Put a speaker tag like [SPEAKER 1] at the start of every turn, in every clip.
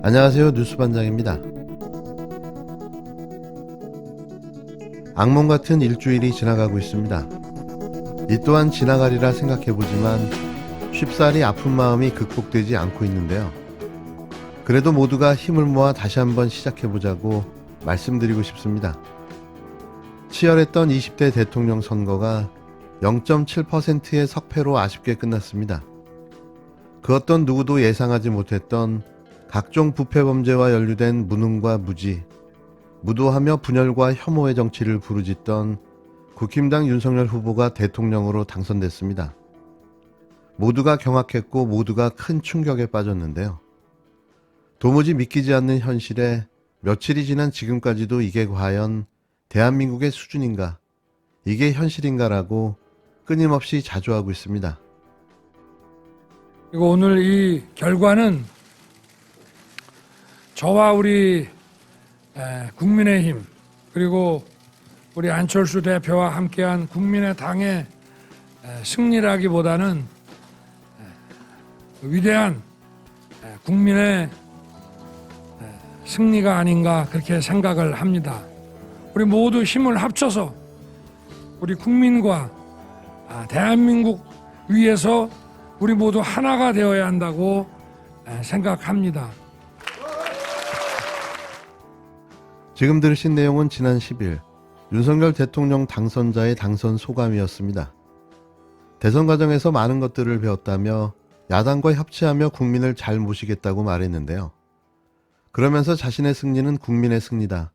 [SPEAKER 1] 안녕하세요. 뉴스반장입니다. 악몽 같은 일주일이 지나가고 있습니다. 이 또한 지나가리라 생각해보지만 쉽사리 아픈 마음이 극복되지 않고 있는데요. 그래도 모두가 힘을 모아 다시 한번 시작해보자고 말씀드리고 싶습니다. 치열했던 20대 대통령 선거가 0.7%의 석패로 아쉽게 끝났습니다. 그 어떤 누구도 예상하지 못했던 각종 부패 범죄와 연루된 무능과 무지, 무도하며 분열과 혐오의 정치를 부르짖던 국힘당 윤석열 후보가 대통령으로 당선됐습니다. 모두가 경악했고 모두가 큰 충격에 빠졌는데요. 도무지 믿기지 않는 현실에 며칠이 지난 지금까지도 이게 과연 대한민국의 수준인가, 이게 현실인가라고 끊임없이 자조하고 있습니다.
[SPEAKER 2] 그리고 오늘 이 결과는 저와 우리 국민의힘 그리고 우리 안철수 대표와 함께한 국민의당의 승리라기보다는 위대한 국민의 승리가 아닌가 그렇게 생각을 합니다. 우리 모두 힘을 합쳐서 우리 국민과 대한민국 위해서 우리 모두 하나가 되어야 한다고 생각합니다.
[SPEAKER 1] 지금 들으신 내용은 지난 10일 윤석열 대통령 당선자의 당선 소감이었습니다. 대선 과정에서 많은 것들을 배웠다며 야당과 협치하며 국민을 잘 모시겠다고 말했는데요. 그러면서 자신의 승리는 국민의 승리다.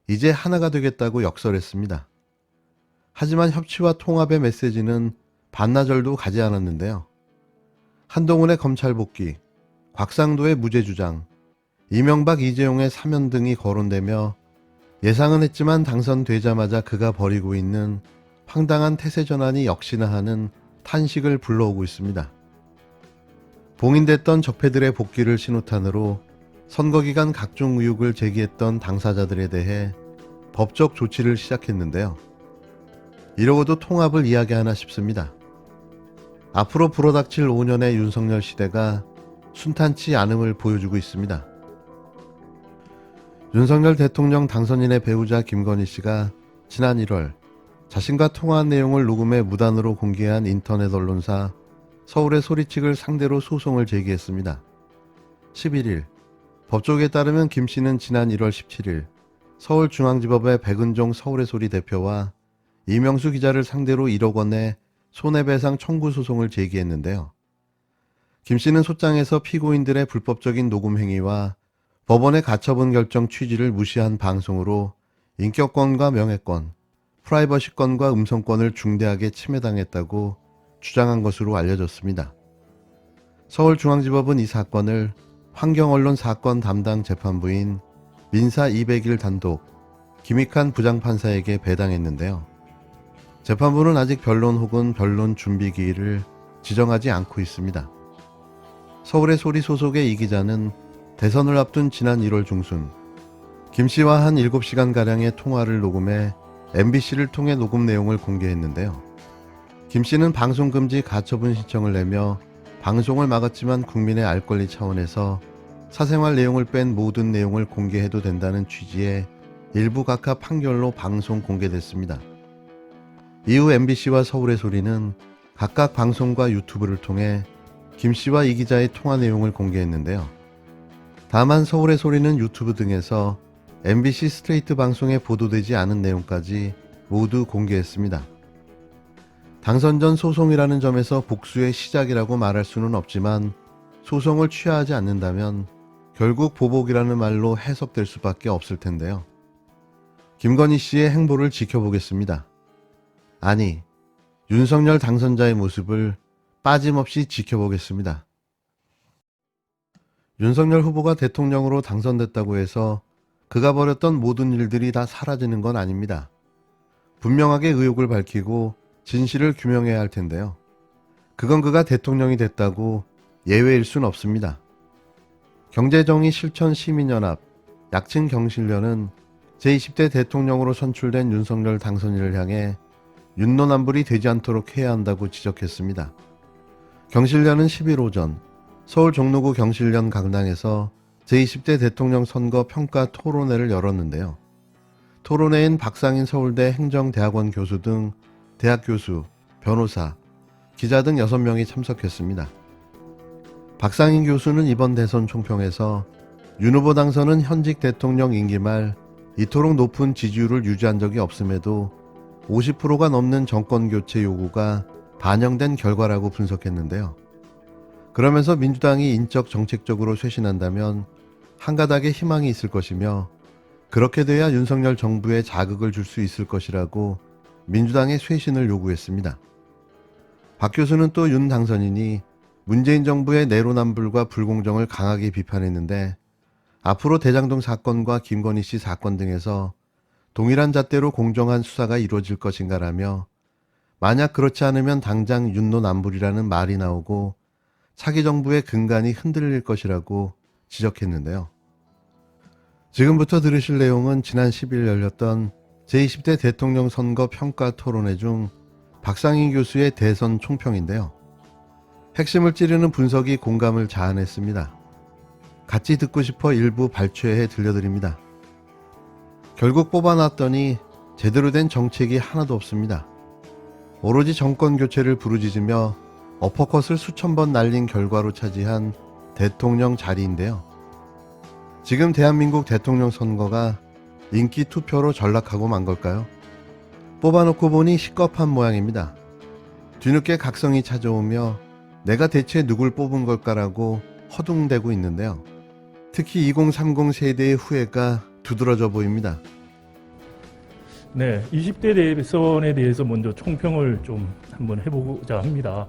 [SPEAKER 1] 이제 하나가 되겠다고 역설했습니다. 하지만 협치와 통합의 메시지는 반나절도 가지 않았는데요. 한동훈의 검찰 복귀, 곽상도의 무죄 주장, 이명박 이재용의 사면 등이 거론되며 예상은 했지만 당선되자마자 그가 벌이고 있는 황당한 태세 전환이 역시나 하는 탄식을 불러오고 있습니다. 봉인됐던 적폐들의 복귀를 신호탄으로 선거 기간 각종 의혹을 제기했던 당사자들에 대해 법적 조치를 시작했는데요. 이러고도 통합을 이야기하나 싶습니다. 앞으로 불어닥칠 5년의 윤석열 시대가 순탄치 않음을 보여주고 있습니다. 윤석열 대통령 당선인의 배우자 김건희 씨가 지난 1월 자신과 통화한 내용을 녹음해 무단으로 공개한 인터넷 언론사 서울의 소리 측을 상대로 소송을 제기했습니다. 11일 법조계에 따르면 김 씨는 지난 1월 17일 서울중앙지법의 백은종 서울의 소리 대표와 이명수 기자를 상대로 1억 원의 손해배상 청구 소송을 제기했는데요. 김 씨는 소장에서 피고인들의 불법적인 녹음 행위와 법원의 가처분 결정 취지를 무시한 방송으로 인격권과 명예권, 프라이버시권과 음성권을 중대하게 침해당했다고 주장한 것으로 알려졌습니다. 서울중앙지법은 이 사건을 환경언론 사건 담당 재판부인 민사 200일 단독 김익환 부장판사에게 배당했는데요. 재판부는 아직 변론 혹은 변론 준비 기일을 지정하지 않고 있습니다. 서울의 소리 소속의 이 기자는 대선을 앞둔 지난 1월 중순 김 씨와 한 7시간가량의 통화를 녹음해 MBC를 통해 녹음 내용을 공개했는데요. 김 씨는 방송금지 가처분 신청을 내며 방송을 막았지만 국민의 알 권리 차원에서 사생활 내용을 뺀 모든 내용을 공개해도 된다는 취지의 일부 각하 판결로 방송 공개됐습니다. 이후 MBC와 서울의 소리는 각각 방송과 유튜브를 통해 김 씨와 이 기자의 통화 내용을 공개했는데요. 다만 서울의 소리는 유튜브 등에서 MBC 스트레이트 방송에 보도되지 않은 내용까지 모두 공개했습니다. 당선 전 소송이라는 점에서 복수의 시작이라고 말할 수는 없지만 소송을 취하하지 않는다면 결국 보복이라는 말로 해석될 수밖에 없을 텐데요. 김건희 씨의 행보를 지켜보겠습니다. 아니, 윤석열 당선자의 모습을 빠짐없이 지켜보겠습니다. 윤석열 후보가 대통령으로 당선됐다고 해서 그가 벌였던 모든 일들이 다 사라지는 건 아닙니다. 분명하게 의혹을 밝히고 진실을 규명해야 할 텐데요. 그건 그가 대통령이 됐다고 예외일 순 없습니다. 경제정의 실천 시민연합, 약칭 경실련은 제20대 대통령으로 선출된 윤석열 당선인을 향해 윤노남불이 되지 않도록 해야 한다고 지적했습니다. 경실련은 10일 오전 서울 종로구 경실련 강당에서 제20대 대통령 선거 평가 토론회를 열었는데요. 토론회엔 박상인 서울대 행정대학원 교수 등 대학 교수, 변호사, 기자 등 6명이 참석했습니다. 박상인 교수는 이번 대선 총평에서 윤 후보 당선은 현직 대통령 임기 말 이토록 높은 지지율을 유지한 적이 없음에도 50%가 넘는 정권교체 요구가 반영된 결과라고 분석했는데요. 그러면서 민주당이 인적 정책적으로 쇄신한다면 한 가닥의 희망이 있을 것이며 그렇게 돼야 윤석열 정부에 자극을 줄 수 있을 것이라고 민주당의 쇄신을 요구했습니다. 박 교수는 또 윤 당선인이 문재인 정부의 내로남불과 불공정을 강하게 비판했는데 앞으로 대장동 사건과 김건희 씨 사건 등에서 동일한 잣대로 공정한 수사가 이루어질 것인가라며 만약 그렇지 않으면 당장 윤노남불이라는 말이 나오고 차기 정부의 근간이 흔들릴 것이라고 지적했는데요. 지금부터 들으실 내용은 지난 10일 열렸던 제20대 대통령 선거 평가 토론회 중 박상인 교수의 대선 총평인데요. 핵심을 찌르는 분석이 공감을 자아냈습니다. 같이 듣고 싶어 일부 발췌해 들려드립니다. 결국 뽑아놨더니 제대로 된 정책이 하나도 없습니다. 오로지 정권 교체를 부르짖으며 어퍼컷을 수천 번 날린 결과로 차지한 대통령 자리인데요. 지금 대한민국 대통령 선거가 인기 투표로 전락하고 만 걸까요? 뽑아놓고 보니 시겁한 모양입니다. 뒤늦게 각성이 찾아오며 내가 대체 누굴 뽑은 걸까라고 허둥대고 있는데요. 특히 2030 세대의 후회가 두드러져 보입니다.
[SPEAKER 3] 네, 20대 대선에 대해서 먼저 총평을 좀 한번 해보고자 합니다.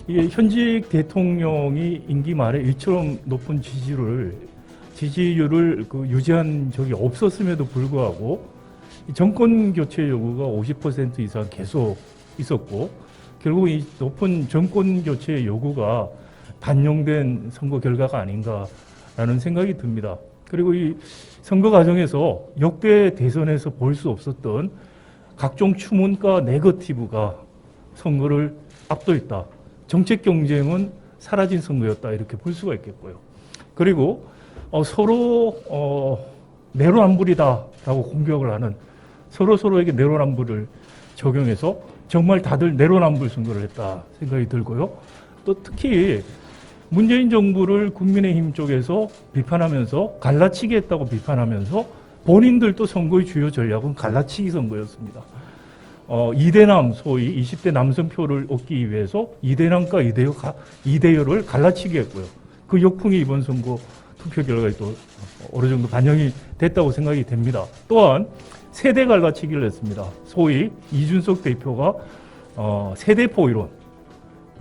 [SPEAKER 3] 이게 현직 대통령이 임기 말에 이처럼 높은 지지율을 유지한 적이 없었음에도 불구하고 정권 교체 요구가 50% 이상 계속 있었고 결국 이 높은 정권 교체 요구가 반영된 선거 결과가 아닌가라는 생각이 듭니다. 그리고 이 선거 과정에서 역대 대선에서 볼 수 없었던 각종 추문과 네거티브가 선거를 압도했다. 정책 경쟁은 사라진 선거였다. 이렇게 볼 수가 있겠고요. 그리고 서로 내로남불이다라고 공격을 하는 서로에게 내로남불을 적용해서 정말 다들 내로남불 선거를 했다 생각이 들고요. 또 특히 문재인 정부를 국민의힘 쪽에서 비판하면서 갈라치기 했다고 비판하면서 본인들도 선거의 주요 전략은 갈라치기 선거였습니다. 이대남 소위 20대 남성표를 얻기 위해서 이대남과 이대여를 갈라치기 했고요. 그 역풍이 이번 선거 투표 결과에 또 어느 정도 반영이 됐다고 생각이 됩니다. 또한 세대 갈라치기를 했습니다. 소위 이준석 대표가 세대포 이론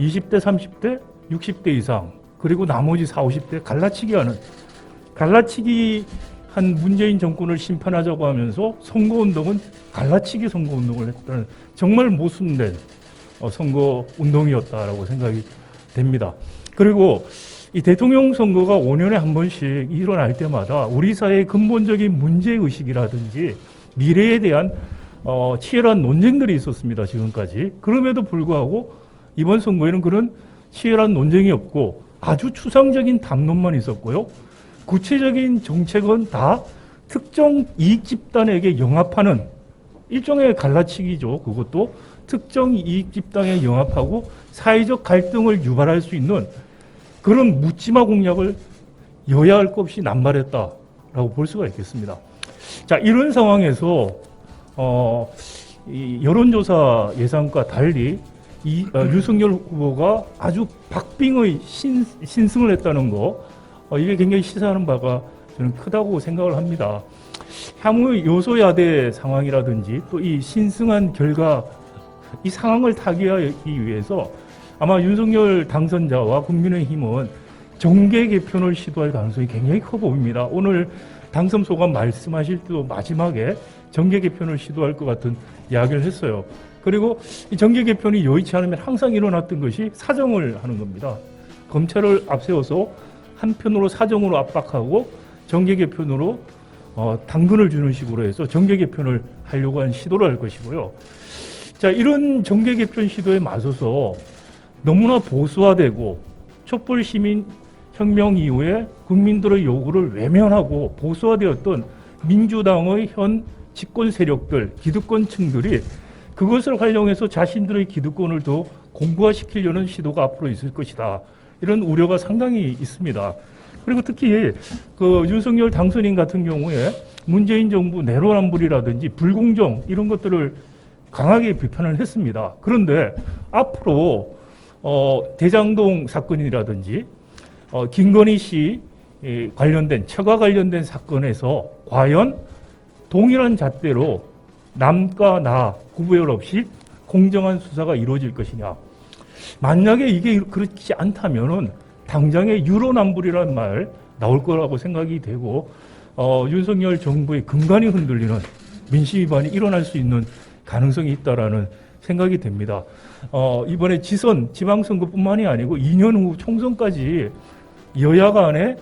[SPEAKER 3] 20대, 30대, 60대 이상 그리고 나머지 40, 50대 갈라치기 한 문재인 정권을 심판하자고 하면서 선거운동은 갈라치기 선거운동을 했다는 정말 모순된 선거운동이었다라고 생각이 됩니다. 그리고 이 대통령 선거가 5년에 한 번씩 일어날 때마다 우리 사회의 근본적인 문제의식이라든지 미래에 대한 치열한 논쟁들이 있었습니다. 지금까지. 그럼에도 불구하고 이번 선거에는 그런 치열한 논쟁이 없고 아주 추상적인 담론만 있었고요. 구체적인 정책은 다 특정 이익 집단에게 영합하는 일종의 갈라치기죠. 그것도 특정 이익 집단에 영합하고 사회적 갈등을 유발할 수 있는 그런 묻지마 공약을 여야 할 것 없이 남발했다라고 볼 수가 있겠습니다. 자, 이런 상황에서 이 여론조사 예상과 달리 윤석열 후보가 아주 박빙의 신승을 했다는 거, 이게 굉장히 시사하는 바가 저는 크다고 생각을 합니다. 향후 요소야대 상황이라든지 또 이 신승한 결과 이 상황을 타개하기 위해서 아마 윤석열 당선자와 국민의힘은 정계 개편을 시도할 가능성이 굉장히 커 보입니다. 오늘 당선 소감 말씀하실 때도 마지막에 정계 개편을 시도할 것 같은 이야기를 했어요. 그리고 이 정계 개편이 여의치 않으면 항상 일어났던 것이 사정을 하는 겁니다. 검찰을 앞세워서 한편으로 사정으로 압박하고 정계 개편으로 당근을 주는 식으로 해서 정계 개편을 하려고 한 시도를 할 것이고요. 자, 이런 정계 개편 시도에 맞서서 너무나 보수화되고 촛불 시민 혁명 이후에 국민들의 요구를 외면하고 보수화되었던 민주당의 현 집권 세력들, 기득권층들이 그것을 활용해서 자신들의 기득권을 더 공고화시키려는 시도가 앞으로 있을 것이다. 이런 우려가 상당히 있습니다. 그리고 특히 그 윤석열 당선인 같은 경우에 문재인 정부 내로남불이라든지 불공정 이런 것들을 강하게 비판을 했습니다. 그런데 앞으로 대장동 사건이라든지 김건희 씨 관련된 처가 관련된 사건에서 과연 동일한 잣대로 남과 나 구별 없이 공정한 수사가 이루어질 것이냐. 만약에 이게 그렇지 않다면은 당장에 유로남불이라는 말 나올 거라고 생각이 되고 윤석열 정부의 근간이 흔들리는 민심 위반이 일어날 수 있는 가능성이 있다라는 생각이 됩니다. 이번에 지방선거뿐만이 아니고 2년 후 총선까지 여야 간에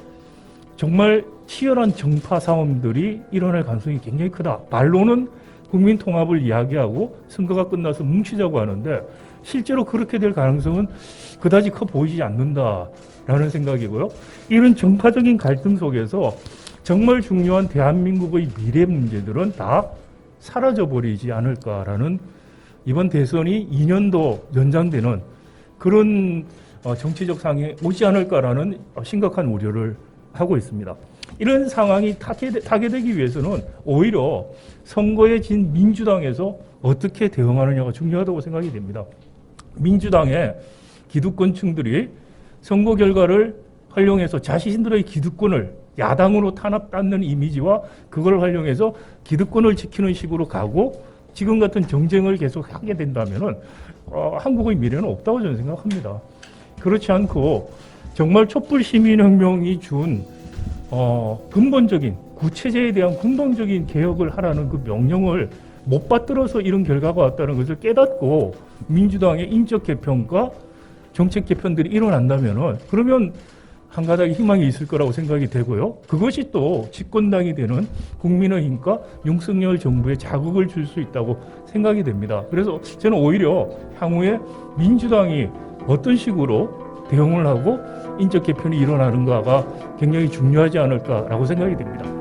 [SPEAKER 3] 정말 치열한 정파 싸움들이 일어날 가능성이 굉장히 크다. 말로는 국민 통합을 이야기하고 선거가 끝나서 뭉치자고 하는데 실제로 그렇게 될 가능성은 그다지 커 보이지 않는다라는 생각이고요. 이런 정파적인 갈등 속에서 정말 중요한 대한민국의 미래 문제들은 다 사라져버리지 않을까라는 이번 대선이 2년 더 연장되는 그런 정치적 상황이 오지 않을까라는 심각한 우려를 하고 있습니다. 이런 상황이 타개되기 위해서는 오히려 선거에 진 민주당에서 어떻게 대응하느냐가 중요하다고 생각이 됩니다. 민주당의 기득권층들이 선거 결과를 활용해서 자신들의 기득권을 야당으로 탄압받는 이미지와 그걸 활용해서 기득권을 지키는 식으로 가고 지금 같은 정쟁을 계속 하게 된다면은 한국의 미래는 없다고 저는 생각합니다. 그렇지 않고 정말 촛불 시민혁명이 준 근본적인 구체제에 대한 근본적인 개혁을 하라는 그 명령을 못 받들어서 이런 결과가 왔다는 것을 깨닫고 민주당의 인적 개편과 정책 개편들이 일어난다면은 그러면 한 가닥의 희망이 있을 거라고 생각이 되고요. 그것이 또 집권당이 되는 국민의힘과 윤석열 정부에 자극을 줄 수 있다고 생각이 됩니다. 그래서 저는 오히려 향후에 민주당이 어떤 식으로 대응을 하고 인적 개편이 일어나는가가 굉장히 중요하지 않을까라고 생각이 됩니다.